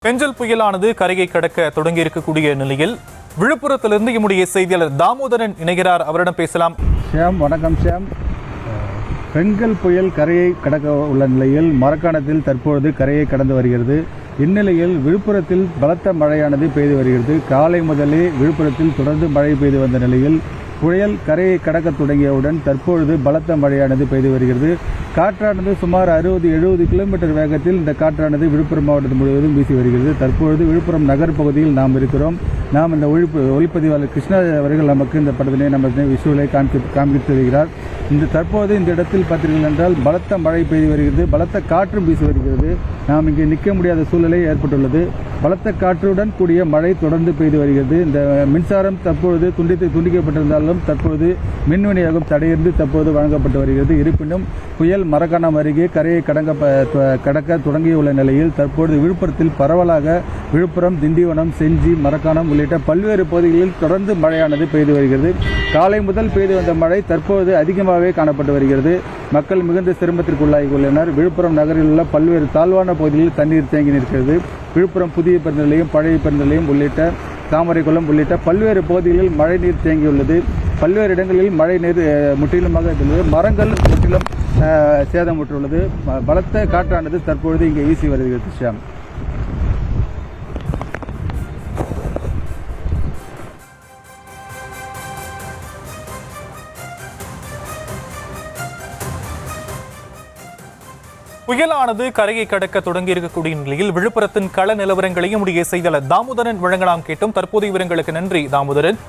பெஞ்சல் புயலானது கரையை கடக்க தொடங்கியிருக்கக்கூடிய நிலையில் விழுப்புரத்திலிருந்து நம்முடைய செய்தியாளர் தாமோதரன் இணைகிறார். அவரிடம் பேசலாம். ஷியாம், வணக்கம் ஷியாம். பெஞ்சல் புயல் கரையை கடக்க உள்ள நிலையில் மரக்காணத்தில் தற்பொழுது கரையை கடந்து வருகிறது. இந்நிலையில் விழுப்புரத்தில் பலத்த மழையானது பெய்து வருகிறது. காலை முதலே விழுப்புரத்தில் தொடர்ந்து மழை பெய்து வந்த நிலையில் புயல் கரையை கடக்க தொடங்கியவுடன் தற்பொழுது பலத்த மழையானது பெய்து வருகிறது. காற்றானது சுமார் 60-70 கிலோமீட்டர் வேகத்தில் இந்த காற்றானது விழுப்புரம் மாவட்டத்தில் முழுவதும் வீசி வருகிறது. தற்பொழுது விழுப்புரம் நகர் பகுதியில் நாம் இருக்கிறோம். நாம் இந்த ஒளிப்பதிவாளர் கிருஷ்ணா அவர்கள் நமக்கு இந்த படத்தினை நம்ம விஷுவலை காண்பித்து வருகிறார். தற்போது இந்த இடத்தில் பார்த்தீர்கள் என்றால் பலத்த மழை பெய்து வருகிறது. பலத்த காற்றும் வீசி வருகிறது. நாம் இங்கே நிற்க முடியாத சூழ்நிலை ஏற்பட்டுள்ளது. பலத்த காற்றுடன் கூடிய மழை தொடர்ந்து பெய்து வருகிறது. இந்த மின்சாரம் தற்பொழுது துண்டிக்கப்பட்டிருந்தாலும் தற்பொழுது மின் விநியோகம் தடையின்றி தற்போது வழங்கப்பட்டு வருகிறது. இருப்பினும் புயல் மரக்காணம் அருகே கரையை கடக்க தொடங்கியுள்ள நிலையில் தற்போது விழுப்புரத்தில் பரவலாக விழுப்புரம், திண்டிவனம், செஞ்சி, மரக்காணம் உள்ளிட்ட பல்வேறு பகுதிகளில் தொடர்ந்து மழையானது பெய்து வருகிறது. காலை முதல் பெய்து வந்த மழை தற்போது அதிகமாகவே காணப்பட்டு வருகிறது. மக்கள் மிகுந்த சிரமத்திற்குள்ளாகி உள்ளனர். விழுப்புரம் நகரில் உள்ள பல்வேறு தாழ்வான பகுதிகளில் தண்ணீர் தேங்கி நிற்கிறது. விழுப்புரம் புதிய பேருந்து நிலையம், பழைய பேருந்து நிலையம் உள்ளிட்ட தாமரைக்குளம் உள்ளிட்ட பல்வேறு பகுதிகளில் மழை நீர் தேங்கியுள்ளது. பல்வேறு இடங்களில் மழை நீர் முற்றிலுமாக இருந்துள்ளது. மரங்கள் முற்றிலும் சேதமுற்றுள்ளது. பலத்த காற்றானது தற்பொழுது இங்கே வீசி வருகிறது. ஷியாம், புயலானது கரையை கடக்க தொடங்கி இருக்கக்கூடிய நிலையில் விழுப்புரத்தின் கள நிலவரங்களையும் நம்முடைய செய்தியாளர் தாமோதரன் வழங்கலாம் கேட்டோம். தற்போதைய விவரங்களுக்கு நன்றி தாமோதரன்.